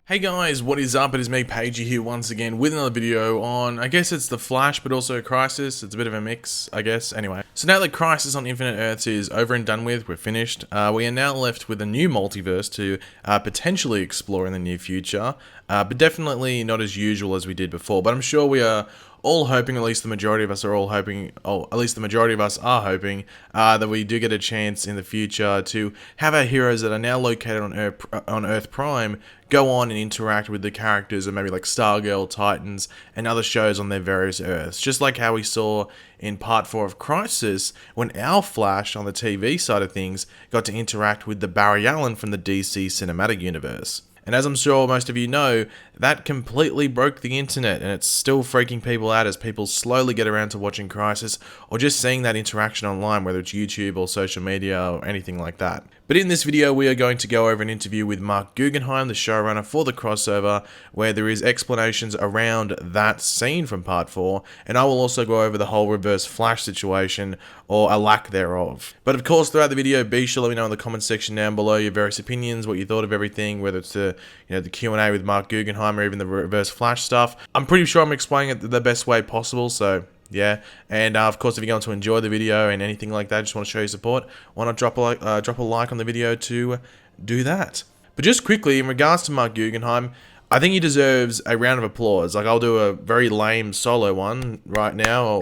Hey guys, what is up? It is me, Pagey, here once again with another video on, I guess it's The Flash, but also Crisis. It's a bit of a mix, I guess. Anyway, so now that Crisis on Infinite Earths is over and done with, we're finished, we are now left with a new multiverse to potentially explore in the near future, but definitely not as usual as we did before. But I'm sure we are all hoping, at least the majority of us are all hoping, at least the majority of us are hoping, that we do get a chance in the future to have our heroes that are now located on Earth Prime go on and interact with the characters of maybe like Stargirl, Titans, and other shows on their various Earths. Just like how we saw in Part 4 of Crisis, when our Flash on the TV side of things got to interact with the Barry Allen from the DC Cinematic Universe. And as I'm sure most of you know, that completely broke the internet, and it's still freaking people out as people slowly get around to watching Crisis or just seeing that interaction online, whether it's YouTube or social media or anything like that. But in this video, we are going to go over an interview with Mark Guggenheim, the showrunner for the crossover, where there is explanations around that scene from Part 4, and I will also go over the whole Reverse Flash situation, or a lack thereof. But of course, throughout the video, be sure to let me know in the comment section down below your various opinions, what you thought of everything, whether it's the Q&A with Mark Guggenheim or even the Reverse Flash stuff. I'm pretty sure I'm explaining it the best way possible, so yeah. And of course, if you're going to enjoy the video and anything like that, just want to show your support, why not drop a like on the video to do that. But just quickly, in regards to Mark Guggenheim, I think he deserves a round of applause. Like, I'll do a very lame solo one right now.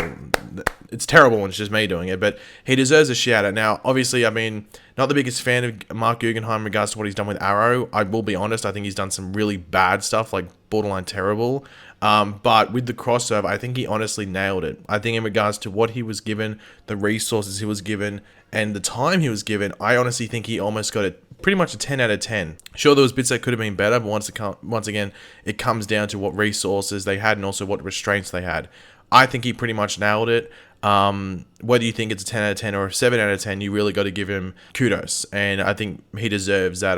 It's terrible when it's just me doing it, but he deserves a shout out. Now, obviously, I mean, not the biggest fan of Mark Guggenheim in regards to what he's done with Arrow. I will be honest, I think he's done some really bad stuff, like borderline terrible. But with the crossover, I think he honestly nailed it. I think in regards to what he was given, the resources he was given, and the time he was given, I honestly think he almost got it pretty much a 10 out of 10. Sure, there was bits that could have been better, but once again, it comes down to what resources they had and also what restraints they had. I think he pretty much nailed it. Whether you think it's a 10 out of 10 or a 7 out of 10, you really got to give him kudos. And I think he deserves that,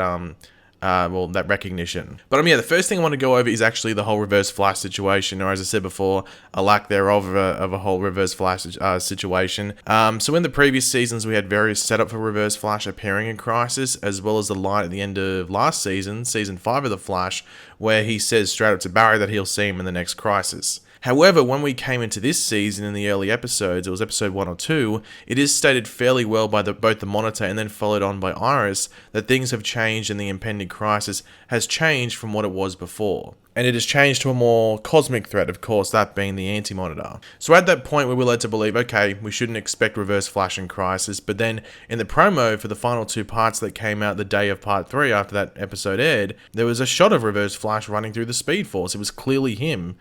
that recognition. But yeah, the first thing I want to go over is actually the whole Reverse Flash situation, or as I said before, a lack thereof of a whole Reverse Flash situation. So in the previous seasons, we had various setup for Reverse Flash appearing in Crisis, as well as the line at the end of last season, Season 5 of The Flash, where he says straight up to Barry that he'll see him in the next Crisis. However, when we came into this season in the early episodes, it was episode 1 or 2, it is stated fairly well by both the Monitor and then followed on by Iris that things have changed and the impending crisis has changed from what it was before. And it has changed to a more cosmic threat, of course, that being the Anti-Monitor. So at that point, we were led to believe, okay, we shouldn't expect Reverse Flash in Crisis, but then in the promo for the final 2 parts that came out the day of Part 3 after that episode aired, there was a shot of Reverse Flash running through the Speed Force. It was clearly him.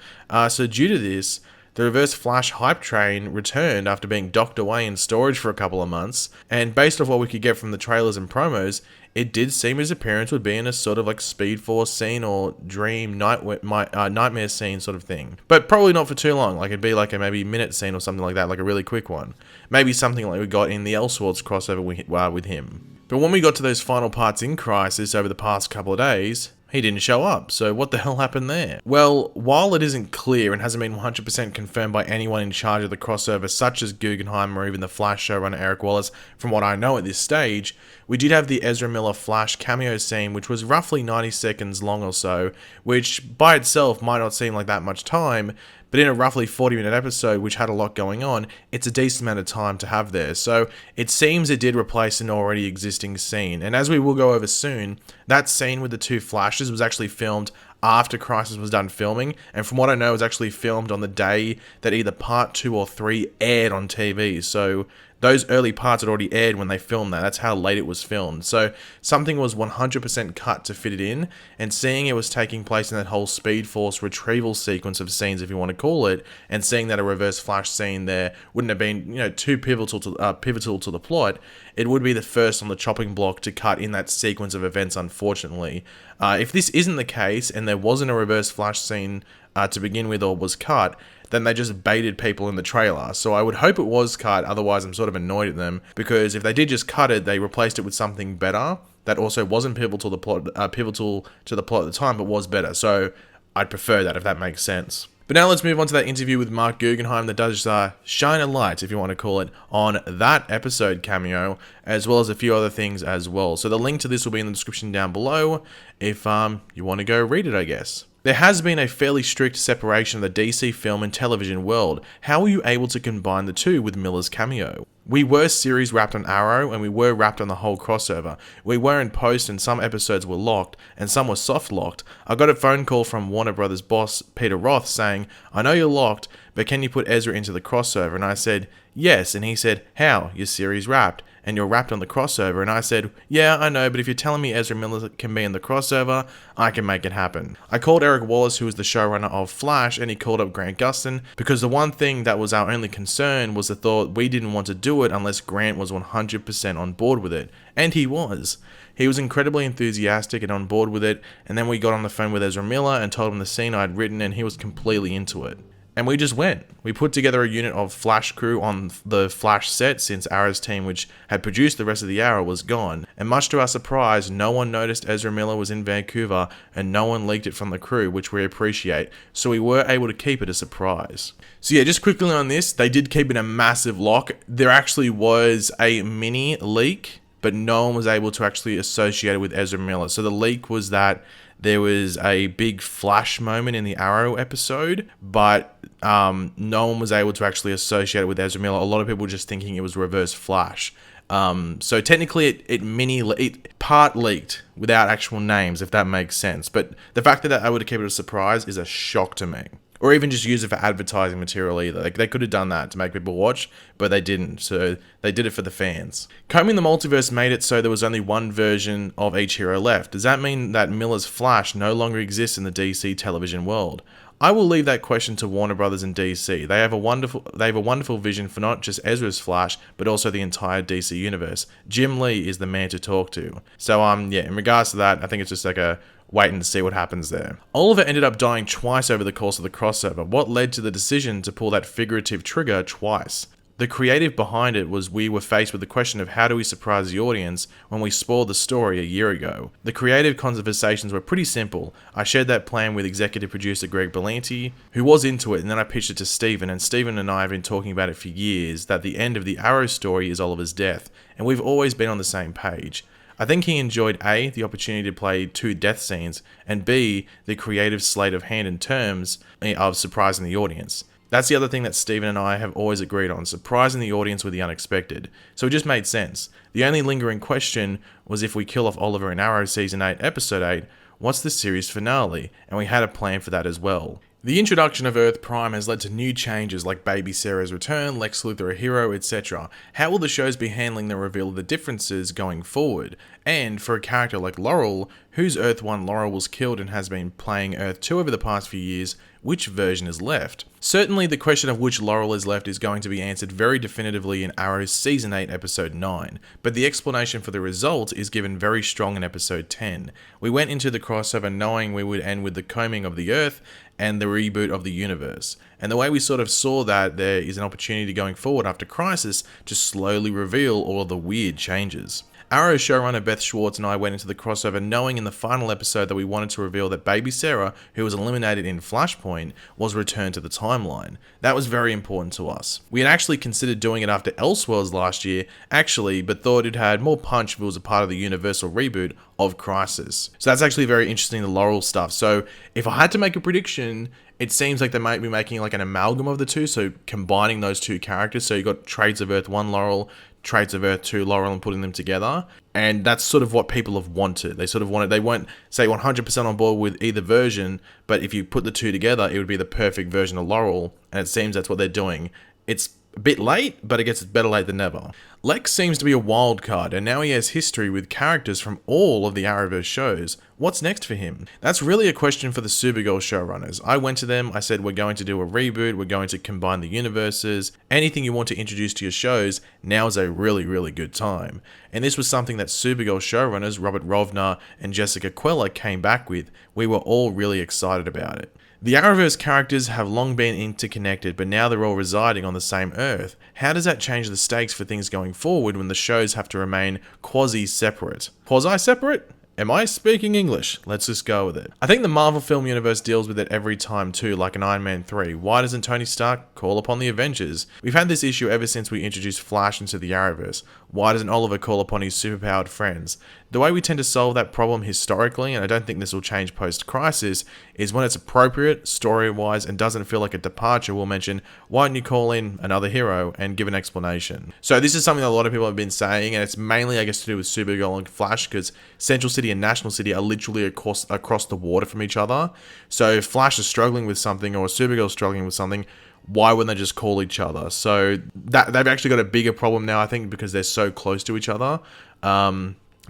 So due to this, the Reverse Flash hype train returned after being docked away in storage for a couple of months, and based off what we could get from the trailers and promos, it did seem his appearance would be in a sort of like Speed Force scene or dream nightmare scene sort of thing. But probably not for too long, like it'd be like a maybe minute scene or something like that, like a really quick one. Maybe something like we got in the Elseworlds crossover with him. But when we got to those final parts in Crisis over the past couple of days, he didn't show up, so what the hell happened there? Well, while it isn't clear and hasn't been 100% confirmed by anyone in charge of the crossover, such as Guggenheim or even the Flash showrunner Eric Wallace, from what I know at this stage, we did have the Ezra Miller Flash cameo scene, which was roughly 90 seconds long or so, which by itself might not seem like that much time, but in a roughly 40-minute episode, which had a lot going on, it's a decent amount of time to have there. So it seems it did replace an already existing scene. And as we will go over soon, that scene with the 2 Flashes was actually filmed after Crisis was done filming. And from what I know, it was actually filmed on the day that either Part 2 or 3 aired on TV. So those early parts had already aired when they filmed that. That's how late it was filmed. So something was 100% cut to fit it in, and seeing it was taking place in that whole Speed Force retrieval sequence of scenes, if you want to call it, and seeing that a Reverse Flash scene there wouldn't have been, too pivotal to the plot. It would be the first on the chopping block to cut in that sequence of events, unfortunately. If this isn't the case, and there wasn't a Reverse Flash scene to begin with or was cut, then they just baited people in the trailer. So I would hope it was cut, otherwise I'm sort of annoyed at them, because if they did just cut it, they replaced it with something better that also wasn't pivotal to the plot at the time, but was better. So I'd prefer that, if that makes sense. But now let's move on to that interview with Mark Guggenheim that does shine a light, if you want to call it, on that episode cameo, as well as a few other things as well. So the link to this will be in the description down below if you want to go read it, I guess. There has been a fairly strict separation of the DC film and television world. How were you able to combine the two with Miller's cameo? We were series wrapped on Arrow, and we were wrapped on the whole crossover. We were in post, and some episodes were locked, and some were soft locked. I got a phone call from Warner Brothers boss Peter Roth saying, "I know you're locked, but can you put Ezra into the crossover?" And I said, "Yes," and he said, "How? Your series wrapped, and you're wrapped on the crossover." And I said, "Yeah, I know, but if you're telling me Ezra Miller can be in the crossover, I can make it happen." I called Eric Wallace, who was the showrunner of Flash, and he called up Grant Gustin, because the one thing that was our only concern was the thought we didn't want to do it unless Grant was 100% on board with it. And he was. He was incredibly enthusiastic and on board with it, and then we got on the phone with Ezra Miller and told him the scene I'd written, and he was completely into it. And we just went. We put together a unit of Flash crew on the Flash set since Arrow's team, which had produced the rest of the Arrow, was gone. And much to our surprise, no one noticed Ezra Miller was in Vancouver, and no one leaked it from the crew, which we appreciate. So we were able to keep it a surprise. So yeah, just quickly on this, they did keep it a massive lock. There actually was a mini leak, but no one was able to actually associate it with Ezra Miller. So the leak was that there was a big Flash moment in the Arrow episode, but no one was able to actually associate it with Ezra Miller. A lot of people were just thinking it was Reverse Flash. So technically it part leaked without actual names, if that makes sense. But the fact that I would have kept it a surprise is a shock to me. Or even just use it for advertising material either. Like, they could have done that to make people watch, but they didn't. So they did it for the fans. Combing the multiverse made it so there was only one version of each hero left. Does that mean that Miller's Flash no longer exists in the DC television world? I will leave that question to Warner Brothers and DC. They have a wonderful vision for not just Ezra's Flash, but also the entire DC universe. Jim Lee is the man to talk to. So yeah, in regards to that, I think it's just like a waiting to see what happens there. Oliver ended up dying twice over the course of the crossover. What led to the decision to pull that figurative trigger twice? The creative behind it was we were faced with the question of how do we surprise the audience when we spoiled the story a year ago. The creative conversations were pretty simple. I shared that plan with executive producer Greg Berlanti, who was into it, and then I pitched it to Steven, and Steven and I have been talking about it for years, that the end of the Arrow story is Oliver's death, and we've always been on the same page. I think he enjoyed A, the opportunity to play 2 death scenes, and B, the creative sleight of hand in terms of surprising the audience. That's the other thing that Steven and I have always agreed on, surprising the audience with the unexpected. So it just made sense. The only lingering question was if we kill off Oliver in Arrow Season 8, Episode 8, what's the series finale? And we had a plan for that as well. The introduction of Earth Prime has led to new changes like Baby Sarah's return, Lex Luthor a hero, etc. How will the shows be handling the reveal of the differences going forward? And for a character like Laurel, whose Earth 1 Laurel was killed and has been playing Earth 2 over the past few years, which version is left? Certainly the question of which Laurel is left is going to be answered very definitively in Arrow's Season 8, Episode 9, but the explanation for the result is given very strong in Episode 10. We went into the crossover knowing we would end with the combing of the Earth and the reboot of the universe. And the way we sort of saw that there is an opportunity going forward after Crisis to slowly reveal all of the weird changes. Arrow showrunner Beth Schwartz and I went into the crossover knowing in the final episode that we wanted to reveal that Baby Sarah, who was eliminated in Flashpoint, was returned to the timeline. That was very important to us. We had actually considered doing it after Elseworlds last year, but thought it had more punch if it was a part of the Universal reboot of Crisis. So that's actually very interesting, the Laurel stuff. So if I had to make a prediction, it seems like they might be making like an amalgam of the two, so combining those two characters. So you got Trades of Earth 1 Laurel, Trades of Earth 2 Laurel, and putting them together. And that's sort of what people have wanted. They weren't, say, 100% on board with either version, but if you put the two together, it would be the perfect version of Laurel, and it seems that's what they're doing. It's a bit late, but I guess it's better late than never. Lex seems to be a wild card, and now he has history with characters from all of the Arrowverse shows. What's next for him? That's really a question for the Supergirl showrunners. I went to them, I said, we're going to do a reboot, we're going to combine the universes, anything you want to introduce to your shows, now is a really, really good time. And this was something that Supergirl showrunners Robert Rovner and Jessica Queller came back with. We were all really excited about it. The Arrowverse characters have long been interconnected, but now they're all residing on the same Earth. How does that change the stakes for things going forward when the shows have to remain quasi-separate? Quasi-separate? Am I speaking English? Let's just go with it. I think the Marvel film universe deals with it every time too, like in Iron Man 3. Why doesn't Tony Stark call upon the Avengers? We've had this issue ever since we introduced Flash into the Arrowverse. Why doesn't Oliver call upon his superpowered friends? The way we tend to solve that problem historically, and I don't think this will change post-Crisis, is when it's appropriate, story-wise, and doesn't feel like a departure, we'll mention, why don't you call in another hero and give an explanation? So this is something that a lot of people have been saying, and it's mainly, I guess, to do with Supergirl and Flash, because Central City and National City are literally across the water from each other. So if Flash is struggling with something, or Supergirl is struggling with something, why wouldn't they just call each other? So that they've actually got a bigger problem now, I think, because they're so close to each other.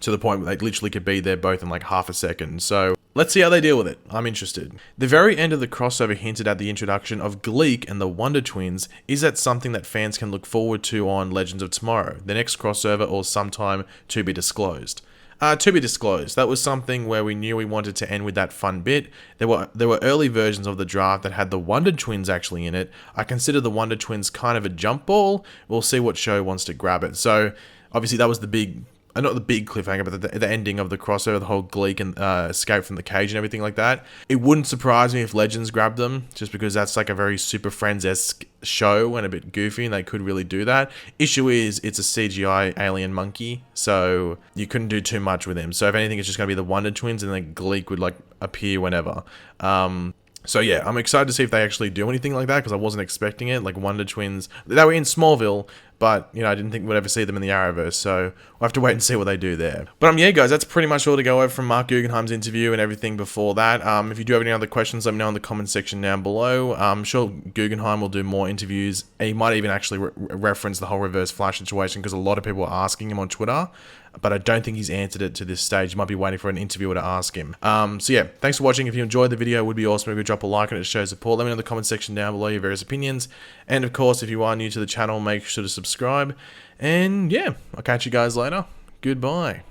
To the point where they literally could be there both in like half a second. So let's see how they deal with it. I'm interested. The very end of the crossover hinted at the introduction of Gleek and the Wonder Twins. Is that something that fans can look forward to on Legends of Tomorrow, the next crossover, or sometime to be disclosed? To be disclosed. That was something where we knew we wanted to end with that fun bit. There were early versions of the draft that had the Wonder Twins actually in it. I consider the Wonder Twins kind of a jump ball. We'll see what show wants to grab it. So obviously that was the big... not the big cliffhanger, but the ending of the crossover, the whole Gleek and escape from the cage and everything like that. It wouldn't surprise me if Legends grabbed them, just because that's like a very Super Friends-esque show and a bit goofy, and they could really do that. Issue is, it's a CGI alien monkey, so you couldn't do too much with him. So if anything, it's just going to be the Wonder Twins, and then Gleek would like appear whenever. So yeah, I'm excited to see if they actually do anything like that, because I wasn't expecting it. Like Wonder Twins, they were in Smallville, but you know, I didn't think we'd ever see them in the Arrowverse, so we'll have to wait and see what they do there. But yeah, guys, that's pretty much all to go over from Mark Guggenheim's interview and everything before that. If you do have any other questions, let me know in the comment section down below. I'm sure Guggenheim will do more interviews. He might even actually reference the whole Reverse Flash situation, because a lot of people are asking him on Twitter, but I don't think he's answered it to this stage. You might be waiting for an interviewer to ask him. So yeah, thanks for watching. If you enjoyed the video, it would be awesome if you drop a like on it to show support. Let me know in the comment section down below your various opinions. And of course, if you are new to the channel, make sure to subscribe. And yeah, I'll catch you guys later. Goodbye.